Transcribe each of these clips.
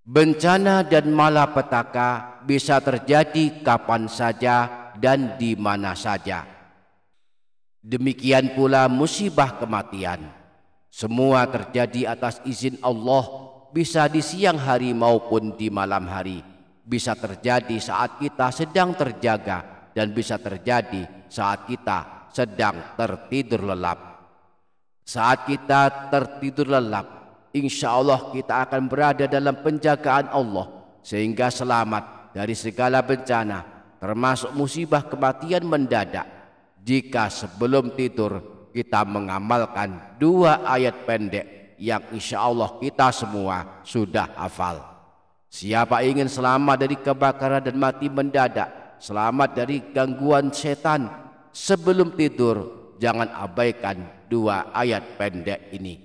Bencana dan malapetaka bisa terjadi kapan saja dan di mana saja. Demikian pula musibah kematian. Semua terjadi atas izin Allah, bisa di siang hari maupun di malam hari. Bisa terjadi saat kita sedang terjaga dan bisa terjadi saat kita sedang tertidur lelap. Saat kita tertidur lelap, insya Allah kita akan berada dalam penjagaan Allah sehingga selamat dari segala bencana, termasuk musibah kematian mendadak. Jika sebelum tidur kita mengamalkan 2 ayat pendek yang insya Allah kita semua sudah hafal. Siapa ingin selamat dari kebakaran dan mati mendadak, selamat dari gangguan setan, sebelum tidur jangan abaikan 2 ayat pendek ini.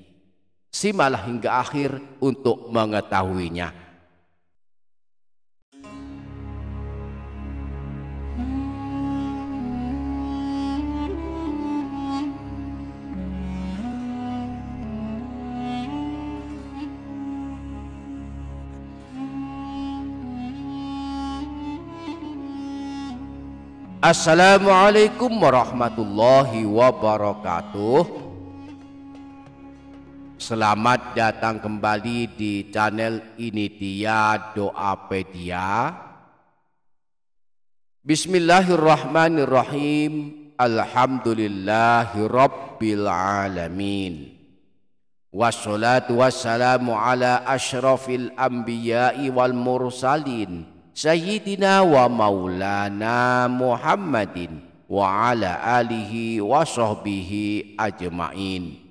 Simaklah hingga akhir untuk mengetahuinya. Assalamualaikum warahmatullahi wabarakatuh. Selamat datang kembali di channel Ini Dia Doapedia. Bismillahirrahmanirrahim. Alhamdulillahirabbil alamin. Wassalatu wassalamu ala asyrafil anbiya'i wal mursalin Sayyidina wa maulana Muhammadin wa ala alihi wa sahbihi ajma'in.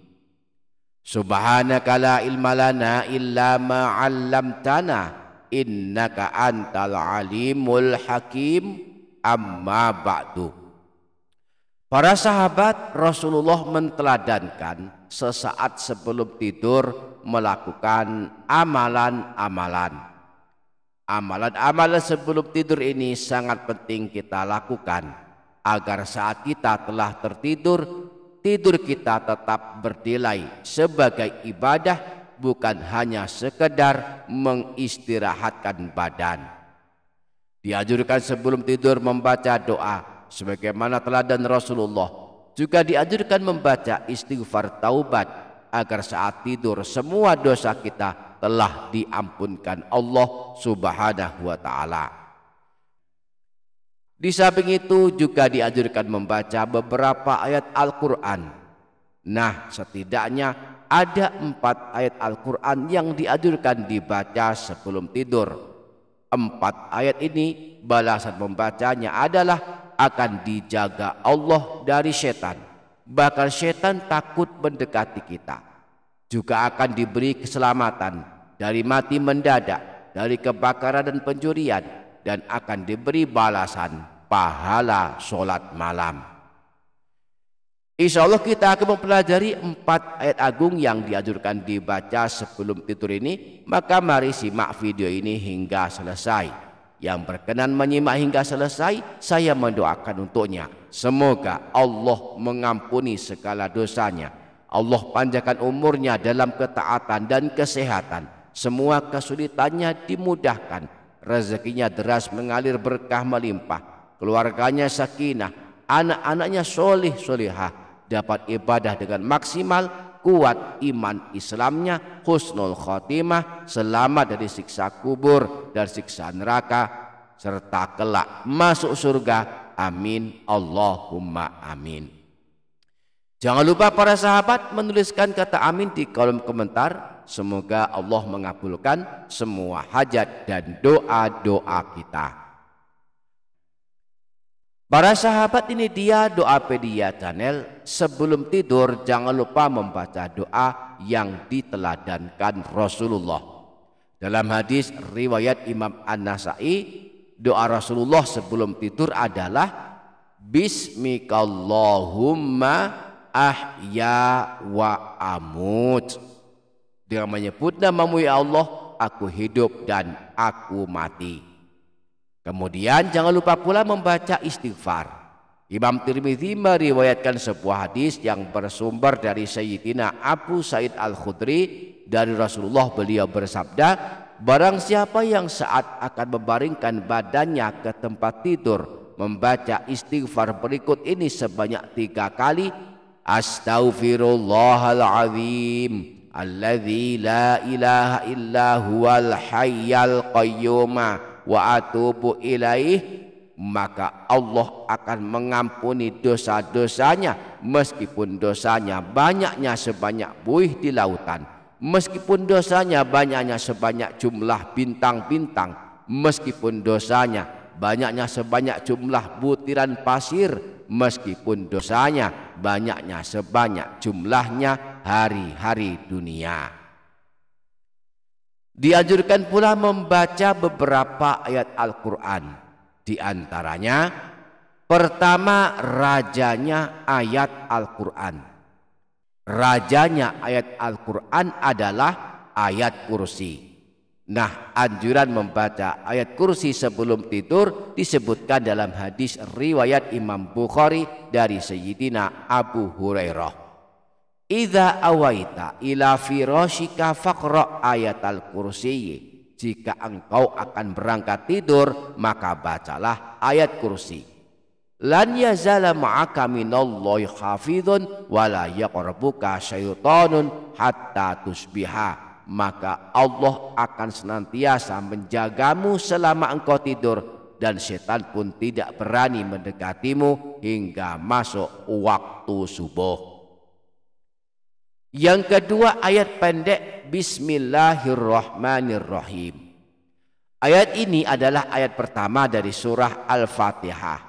Subhanaka la ilma lana illa ma 'allamtana innaka antal alimul hakim. Amma ba'du. Para sahabat, Rasulullah menteladankan sesaat sebelum tidur melakukan amalan-amalan. Amalan-amalan sebelum tidur ini sangat penting kita lakukan agar saat kita telah tertidur, tidur kita tetap bernilai sebagai ibadah, bukan hanya sekedar mengistirahatkan badan. Dianjurkan sebelum tidur membaca doa sebagaimana teladan Rasulullah. Juga dianjurkan membaca istighfar taubat agar saat tidur semua dosa kita telah diampunkan Allah Subhanahu wa ta'ala. Di samping itu juga dianjurkan membaca beberapa ayat Al-Quran. Nah, setidaknya ada 4 ayat Al-Quran yang dianjurkan dibaca sebelum tidur. 4 ayat ini balasan membacanya adalah akan dijaga Allah dari setan. Bahkan setan takut mendekati kita. Juga akan diberi keselamatan dari mati mendadak, dari kebakaran dan pencurian, dan akan diberi balasan pahala sholat malam. Insya Allah kita akan mempelajari 4 ayat agung yang dianjurkan dibaca sebelum tidur ini. Maka mari simak video ini hingga selesai. Yang berkenan menyimak hingga selesai, saya mendoakan untuknya semoga Allah mengampuni segala dosanya, Allah panjangkan umurnya dalam ketaatan dan kesehatan, semua kesulitannya dimudahkan, rezekinya deras mengalir berkah melimpah, keluarganya sakinah, anak-anaknya solih solihah, dapat ibadah dengan maksimal, kuat iman Islamnya, husnul khotimah, selamat dari siksa kubur dan siksa neraka, serta kelak masuk surga. Amin Allahumma amin. Jangan lupa para sahabat menuliskan kata amin di kolom komentar. Semoga Allah mengabulkan semua hajat dan doa-doa kita. Para sahabat, ini dia Doapedia channel. Sebelum tidur jangan lupa membaca doa yang diteladankan Rasulullah. Dalam hadis riwayat Imam An-Nasai, doa Rasulullah sebelum tidur adalah Bismikallahumma ahya wa amut. Dengan menyebut namamu ya Allah, aku hidup dan aku mati. Kemudian jangan lupa pula membaca istighfar. Imam Tirmidzi meriwayatkan sebuah hadis yang bersumber dari Sayyidina Abu Sa'id Al-Khudri dari Rasulullah. Beliau bersabda, barang siapa yang saat akan membaringkan badannya ke tempat tidur membaca istighfar berikut ini sebanyak 3 kali, Astaghfirullahaladzim alladzi la ilaha illa huwal hayyal qayyum wa atubu ilaih, maka Allah akan mengampuni dosa-dosanya meskipun dosanya banyaknya sebanyak buih di lautan, meskipun dosanya banyaknya sebanyak jumlah bintang-bintang, meskipun dosanya banyaknya sebanyak jumlah butiran pasir, meskipun dosanya banyaknya sebanyak jumlahnya hari-hari dunia. Dianjurkan pula membaca beberapa ayat Al-Quran. Di antaranya, pertama, rajanya ayat Al-Quran. Rajanya ayat Al-Quran adalah ayat kursi. Nah, anjuran membaca ayat kursi sebelum tidur disebutkan dalam hadis riwayat Imam Bukhari dari Sayyidina Abu Hurairah. Idza awaita ila firashika faqra ayatal kursiyyi. Jika engkau akan berangkat tidur, maka bacalah ayat kursi. Lan yazala ma'aka minallahi hafidhun wa la yaqrabuka syaitanun hatta tusbiha. Maka Allah akan senantiasa menjagamu selama engkau tidur, dan setan pun tidak berani mendekatimu hingga masuk waktu subuh. Yang kedua, ayat pendek Bismillahirrahmanirrahim. Ayat ini adalah ayat pertama dari surah Al-Fatihah.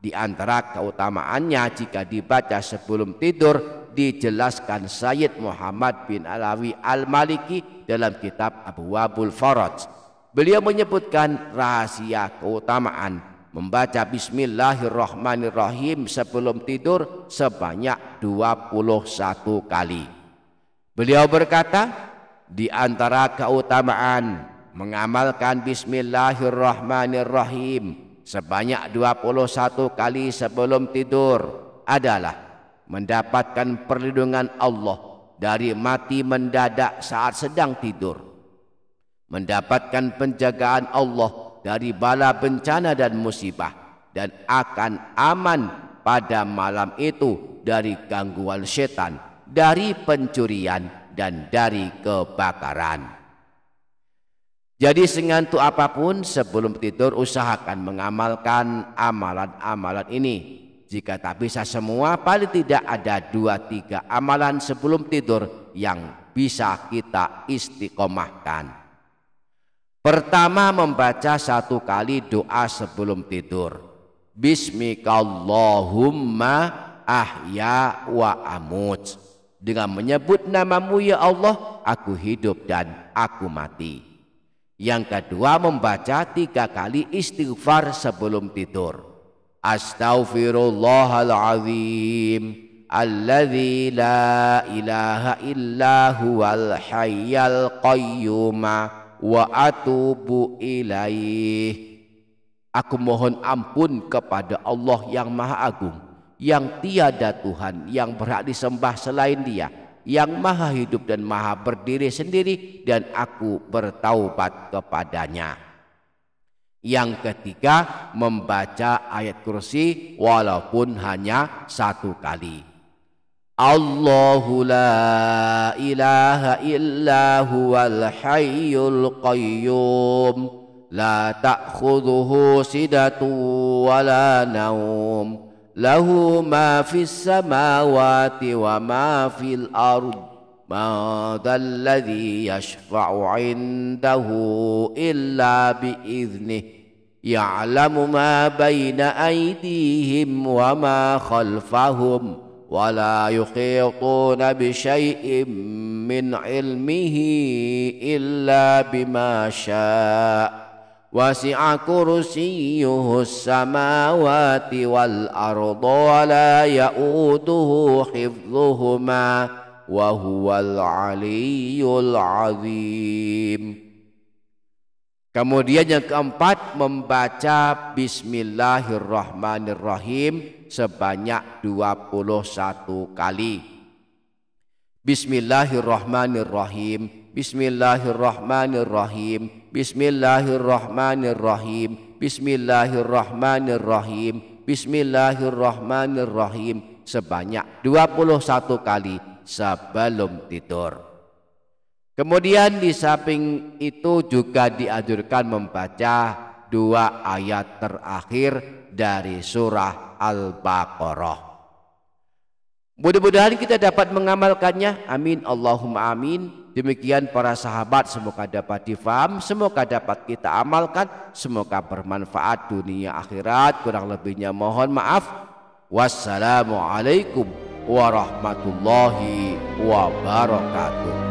Di antara keutamaannya jika dibaca sebelum tidur dijelaskan Sayyid Muhammad bin Alawi Al-Maliki dalam kitab Abwabul Faraj. Beliau menyebutkan rahasia keutamaan membaca Bismillahirrahmanirrahim sebelum tidur sebanyak 21 kali. Beliau berkata, di antara keutamaan mengamalkan Bismillahirrahmanirrahim sebanyak 21 kali sebelum tidur adalah mendapatkan perlindungan Allah dari mati mendadak saat sedang tidur, mendapatkan penjagaan Allah dari bala bencana dan musibah, dan akan aman pada malam itu dari gangguan setan, dari pencurian, dan dari kebakaran. Jadi sengantuk apapun sebelum tidur usahakan mengamalkan amalan-amalan ini. Jika tak bisa semua, paling tidak ada 2-3 amalan sebelum tidur yang bisa kita istiqomahkan. Pertama, membaca 1 kali doa sebelum tidur. Bismikallahumma ahya wa amut. Dengan menyebut namamu ya Allah, aku hidup dan aku mati. Yang kedua, membaca 3 kali istighfar sebelum tidur. Astaghfirullahaladzim alladzi la ilaha illa huwal hayyal qayyum wa atubu ilaih. Aku mohon ampun kepada Allah yang Maha Agung, yang tiada Tuhan yang berhak disembah selain Dia, yang Maha hidup dan Maha berdiri sendiri, dan aku bertaubat kepadanya. Yang ketiga, membaca ayat kursi walaupun hanya 1 kali. Allahu la ilaha illa huwal hayyul qayyum la ta'khudhuhu sinatun wa la naum lahu ma fis samawati wa ma fil ard ma dzalladzi yashfa'u 'indahu illa bi'iznihi ya'lamu ma baina aydihim wa ma khalfahum wa la yuhituna bi syai'in min 'ilmihi illa bima syaa' wasi'a kursiyyuhu samawati wal arda wa la ya'uduhu hifdhuhuma wa huwal aliyyul azim. Kemudian yang keempat, membaca Bismillahirrahmanirrahim sebanyak 21 kali. Bismillahirrahmanirrahim. Bismillahirrahmanirrahim. Bismillahirrahmanirrahim. Bismillahirrahmanirrahim. Bismillahirrahmanirrahim sebanyak 21 kali sebelum tidur. Kemudian di samping itu juga dianjurkan membaca 2 ayat terakhir dari surah Al-Baqarah. Mudah-mudahan kita dapat mengamalkannya. Amin Allahumma amin. Demikian para sahabat, semoga dapat difaham, semoga dapat kita amalkan, semoga bermanfaat dunia akhirat. Kurang lebihnya mohon maaf. Wassalamualaikum warahmatullahi wabarakatuh.